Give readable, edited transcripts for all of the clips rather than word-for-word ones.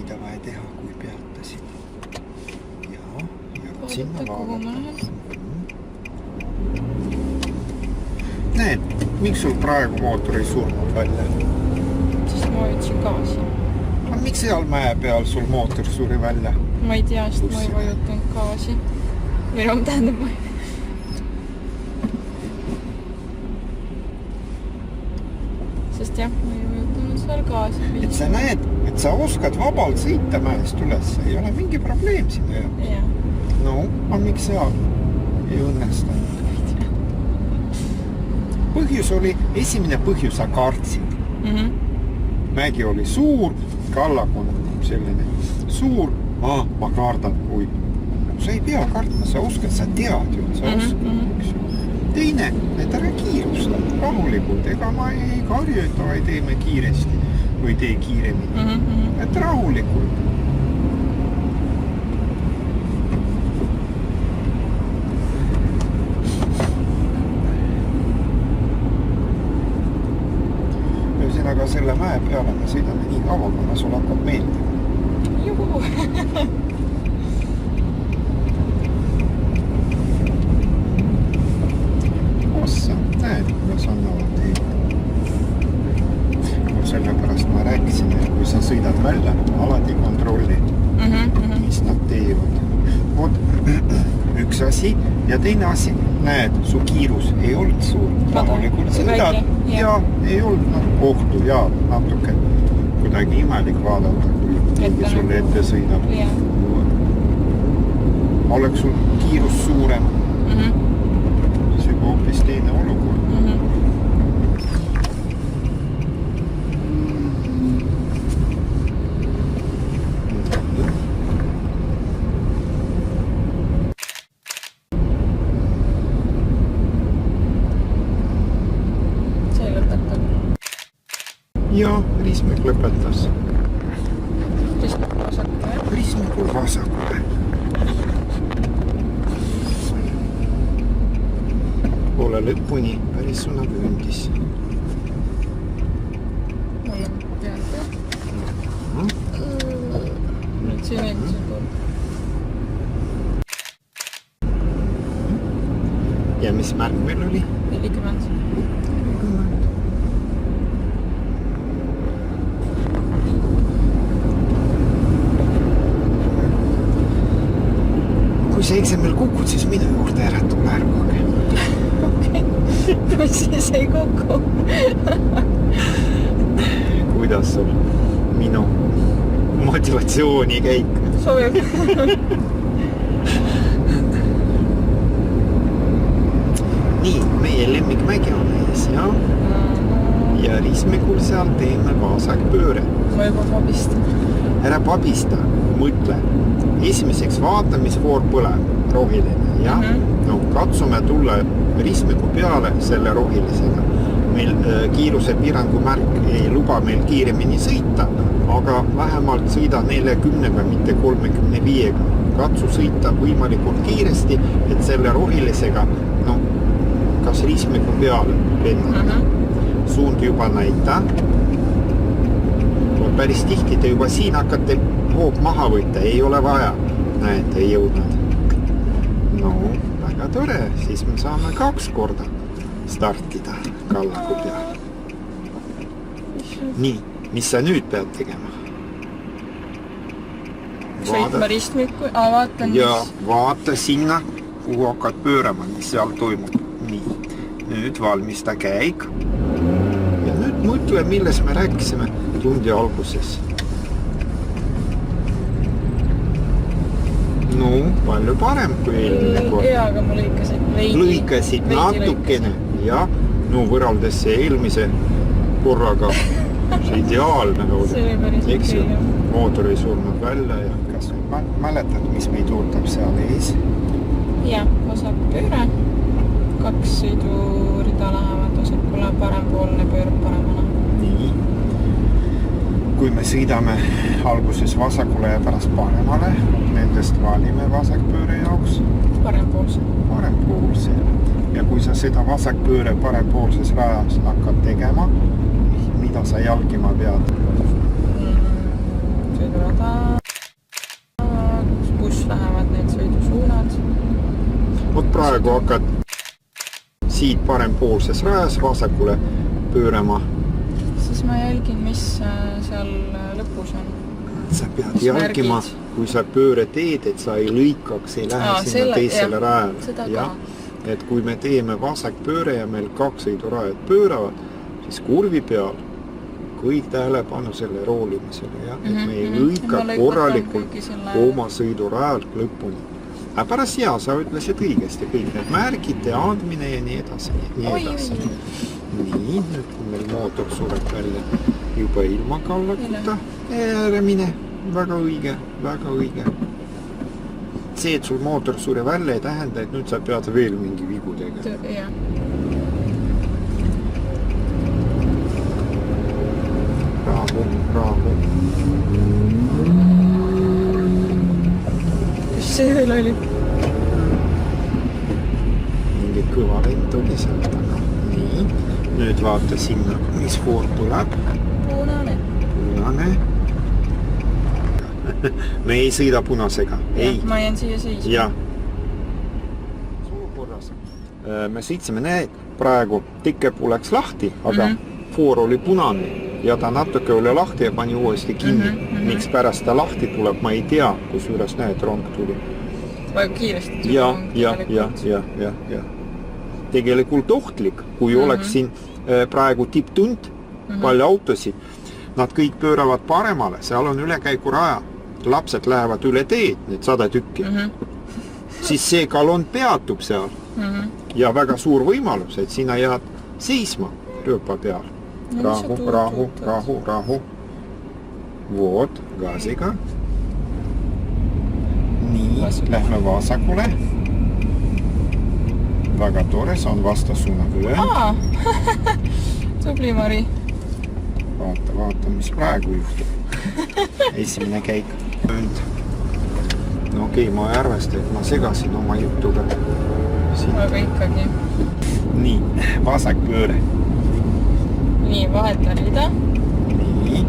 mida vaja teha, kui peatasid. Ja sinna vaadata. Näed, miks sul praegu mootor ei surnud välja? Sest ma vajutasin gaasi. Aga miks seal mäe peal sul mootor suri välja? Ma ei tea, sest ma ei vajutanud gaasi. Või no, tähendab ma ei... Sest jah, ma ei vajutanud seal gaasi. Et sa näed, et sa oskad vabalt sõita mäest üles. Ei ole mingi probleem sinna jah. Jah. No, aga miks seal ei õnnestanud? Põhjus oli, esimene põhjus sa kartsid. Mägi oli suur, kallak on selline suur, ma kardan, kui sa ei pea kartma, sa oskad, sa tead ju, sa oskad. Teine, et ära kiirusta rahulikult, ega ma ei karju, et ei teeme kiiresti või tee kiiremini. Et rahulikult. Aga selle mäe peale me sõidame nii kaua, kuna sul hakkab meeldima. Juhu! Ossa, näed, kuidas annavad teid. Sellepärast ma rääkisin, et kui sa sõidad välja, alati kontrolli, mis nad teevad. Vot, üks asi ja teine asi, näed, su kiirus ei olnud suur. Rahulikult sõidad ja ei olnud kohtu ja natuke kuidagi imelik vaadata, kui sulle ette sõidab. Oleks sul kiirus suurem, siis juba hoopis teine olukord. Ja Riismäk lõpetas. Riismäkul vasakule. Poole lõpuni päris suuna vööndis. Mul on pealt. Nüüd siin eelmisel pool. Ja mis märk meil oli? 40. Kui sa eksamil kukud, siis minu juurde ära tule ärgage. Mis siis ei kuku? Kuidas sul minu motivatsiooni käik? Sobib. Nii, meie lemmikmägi on ees, ja? Ja Riismäkul seal teeme vasakpööre. Ma juba pabistan. Ära pabista, mõtle. Esimeseks vaatamisvoor põleb, rohiline, ja? No, katsume tulla Riismäku peale selle rohilisega. Meil kiiruse piirangu märk ei luba meil kiiremini sõita, aga vähemalt sõida 40-ga, mitte 35-ga. Katsu sõita võimalikult kiiresti, et selle rohilisega, no, kas Riismäku peale lennata. Suund juba näita. Päris tihti te juba siin hakkate hoog maha võtta, ei ole vaja. Näete, ei jõudnud. No, väga tore, siis me saame 2 korda startida kallaku peal. Nii, mis sa nüüd pead tegema? Sõitma Riismäku, vaatan ja vaata sinna, kuhu hakkad pöörama, mis seal toimub. Nii, nüüd valmista käik. Ja nüüd mõtle, milles me rääkisime tundi alguses. No, palju parem kui eelmine kord. Jaa, aga ma lõikasid natukene. Ja, no võrraldes see eelmise korraga see ideaalne oli. See oli päris okei. Mootor ei surnud välja ja kas mäletad, mis meid ootab seal ees? Jah, vasakpööre. 2 sõidurida lähevad vasakule, parempoolne pöörab paremana. Nii. Kui me sõidame alguses vasakule ja pärast paremale, nendest valime vasakpööre jaoks parempoolse. Ja kui sa seda vasakpööre parempoolses rajas hakkad tegema, mida sa jalgima pead? sõidurada, kus buss lähevad need sõidusuunad. Vot praegu hakkad siit parempoolses rajas vasakule pöörama. Siis ma jälgin, mis seal lõpus on. Sa pead jälgima, kui sa pööre teed, et sa ei lõikaks, ei lähe sinna teisele rajale. Ja, et kui me teeme vasak pööre ja meil 2 sõidurajad pööravad, siis kurvi peal kõik tähelepanu selle roolimisele, ja? Et me ei lõika korralikult oma sõidurajalt lõpuni. Aga pärast sa ütlesid õigesti kõik need märgite, andmine ja nii edasi. Nii, nüüd kui meil mootor sureb välja juba ilma kallakuta järjemine. Väga õige, väga õige. See, et sul mootor sure välja ei tähenda, et nüüd sa pead veel mingi vigu tegema. Jah. Rahu. Mis see veel oli? Mingi kõva vend oli seal taga. Nii, nüüd vaata sinna, mis voor tuleb. Punane. Me ei sõida punasega. Ei. Ma jään siia seisma. Ja. Suukorras. Me sõitsime need praegu tikepuu läks lahti, aga voor oli punane ja ta natuke oli lahti ja pani uuesti kinni. Miks pärast ta lahti tuleb, ma ei tea, kus üles näed, rong tuli. Väga kiiresti. Ja. Tegelikult ohtlik, kui oleks siin praegu tipptund, palju autosid, nad kõik pööravad paremale, seal on ülekäiguraja. Lapsed lähevad üle teed, need 100 tükki. Siis see kalon peatub seal ja väga suur võimalus, et sina jääd seisma rööpa peal. Rahu. Vood, gaasiga. Nii, lähme vasakule. Väga tore, see on vastasuuna vöö. Tubli, Mari. Vaata, mis praegu juhtub. Esimene käik. No okei, ma ei arvesta, et ma segasin oma jutuga. Aga ikkagi. Nii, vasak pööre. Nii, vahetan rida. Nii,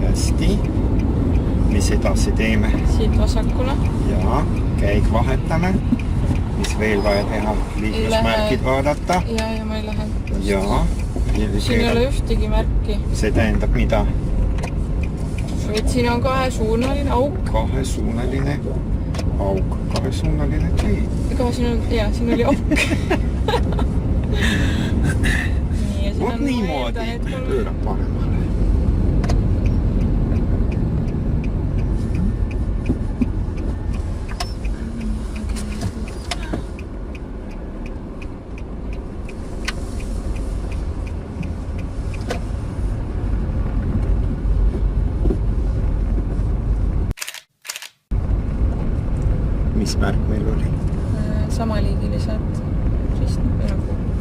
hästi. Mis edasi teeme? Siit vasakule. Ja, käik vahetame. Mis veel vaja teha? Liiklusmärkid vaadata. Ja ma ei lähe. Ja. Siin ei ole ühtegi märki. See tähendab mida? Et siin on kahesuunaline auk. Kahesuunaline tee. Siin oli auk. Vot niimoodi pöörab paremale. Mis märk meil oli? Samaliigilised.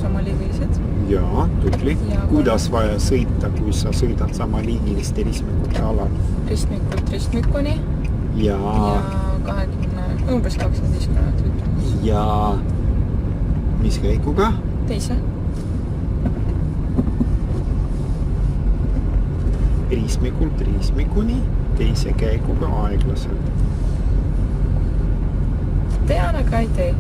Samaliigilised. Jaa, tubli. Kuidas vaja sõita, kui sa sõidad samaliigiliste ristmikute alal? Ristmikuni. Ja 20, umbes 25 kilomeetrit. Ja mis käikuga? Teise. Ristmikuni, teise käikuga aeglaselt. Tean, aga ei tee.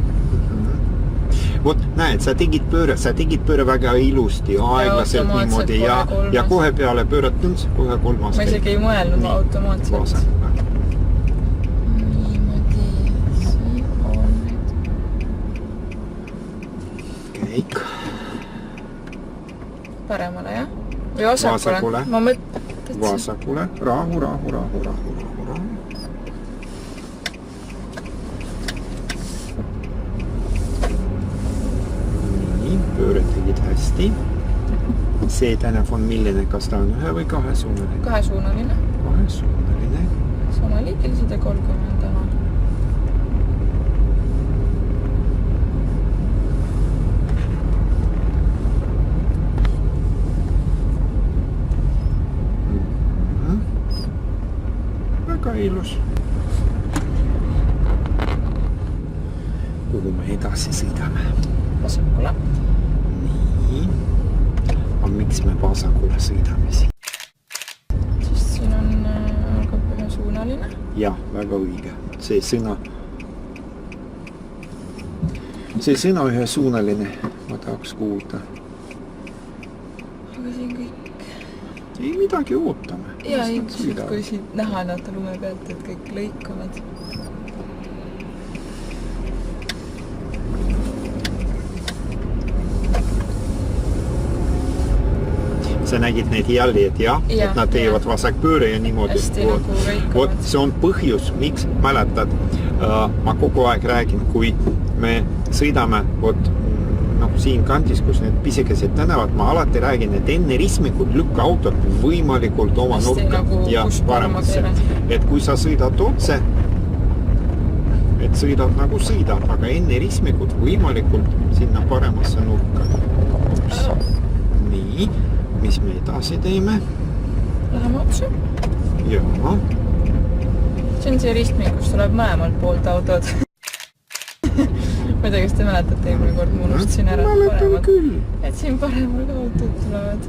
Vot, näed, sa tegid pööre väga ilusti, aeglaselt niimoodi ja kohe peale pöörad tõns, kohe kolmas. Ma isegi ei mõelnud automaatselt. Niimoodi, siin on need. Käik. Paremale, jah? Või vasakule? Ma mõtlesin. Vasakule, rahu. Pööred tegid hästi. See telefon milline, kas ta on 1 või 2-suunaline? 2-suunaline. 2-suunaline. Samaliigilised ja 30 ala. Väga ilus. Kuhu me edasi sõidame? Vasakule. Nii. Aga miks me vasakule sõidame siin? Sest siin on jah, väga õige. See sõna ühesuunaline ma tahaks kuulda. Aga siin kõik... Ei midagi ootame. Ja ilmselt, kui siin näha näata lume pealt, et kõik lõikavad. Sa nägid neid jälli, et et nad teevad vasakpööre ja niimoodi. Hästi nagu lõikavad. See on põhjus, miks mäletad. Ma kogu aeg räägin, kui me sõidame siin kandis, kus need pisikesed tänavad, ma alati räägin, et enne ristmikut lükka autot võimalikult oma nurka ja paremasse. Et kui sa sõidad otse, et sõidad nagu sõidad, aga enne ristmikut võimalikult sinna paremasse nurka. Nii, mis me edasi teeme? Läheme otse. Jaa. See on see ristmik, kus tuleb mõlemalt poolt autod. Ma ei tea, kas te mäletate, eelmine kord ma unustasin ära, et siin paremal ka autod tulevad.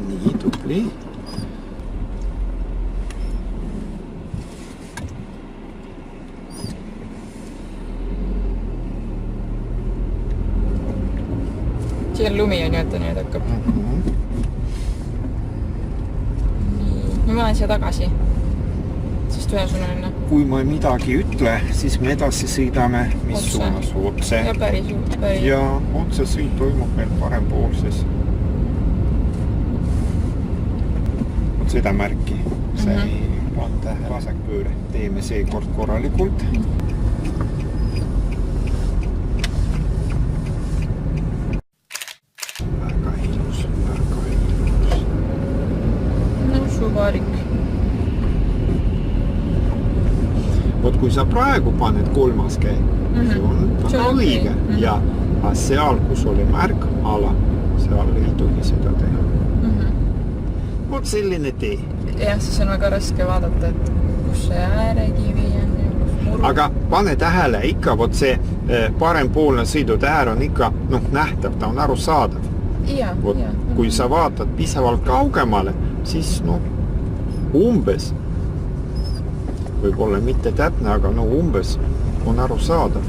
Nii, tubli. Siin lumi on ju, et ta nüüd hakkab. Nii, ma lähen siia tagasi. Sest ühesuunaline. Kui ma midagi ütle, siis me edasi sõidame, mis suunas otse. Ja päris. Ja otse sõid toimub meil parempoolses. Vot seda märki. See ei panda vasakpööre. Teeme see kord korralikult. Väga ilus. No, suvarik. Vot kui sa praegu paned kolmas käik, see on väga õige. Ja seal, kus oli märk ala, seal ei tohi seda teha. Vot selline tee. Jah, siis on väga raske vaadata, et kus see äärekivi on ja kus muru. Aga pane tähele, ikka vot see parempoolne sõidutäär on ikka nähtav, ta on arusaadav. Kui sa vaatad pisavalt kaugemale, siis umbes võib-olla mitte täpne, aga umbes on arusaadav.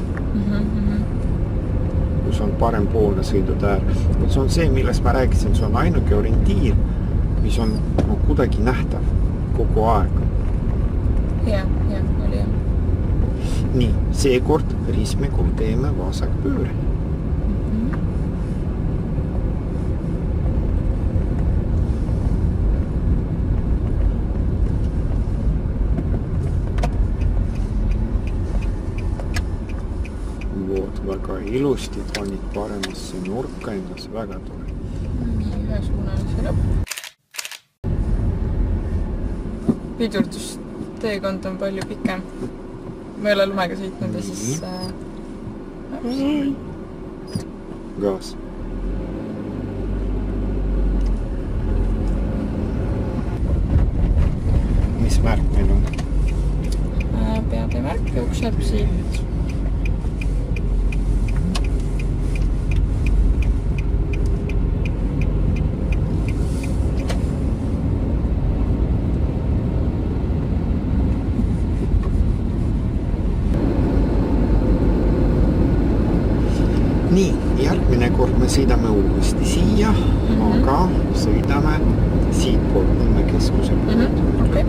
Kus on parempoolne sõidutäär. See on see, millest ma rääkisin, see on ainuke orientiir, mis on kuidagi nähtav kogu aeg. Jah, oli jah. Nii, seekord ristmikul teeme vasakpööre. Väga ilusti panid paremasse nurka endas, väga tore. Nii, ühesuunalise lõpp. Pidurdusteekond on palju pikem. Ma ei ole lumega sõitnud ja siis... Gaas. Mis märk meil on? Peatemärk jookseb siit. Nii, järgmine kord me sõidame uuesti siia, aga sõidame siit poolt Nõmme keskuse poolt. Okay.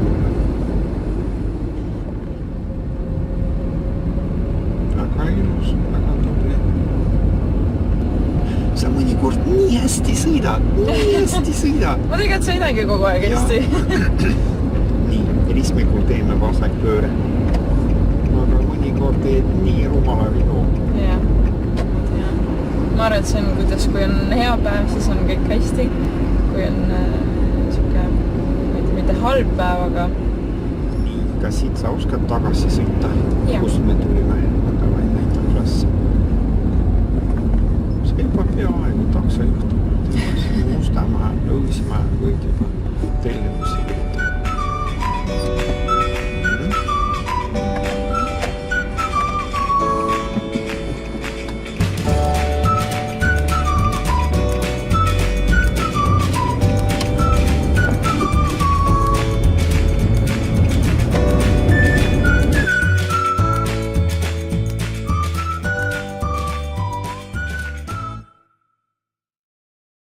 Väga ilus, väga tubli. Sa mõnikord nii hästi sõidad. Ma tegelikult sõidangi kogu aeg hästi. Nii, ristmikul teeme vasakpööre. Aga mõnikord teed nii rumala vigu. Jah. Ma arvan, et see on, kuidas, kui on hea päev, siis on kõik hästi. Kui on siuke, mitte halb päev, aga... Nii, kas siit sa oskad tagasi sõita? Ja. Kus me tulime? Davai, näitab klassi. See juba peaaegu taksojuht. Mustamäe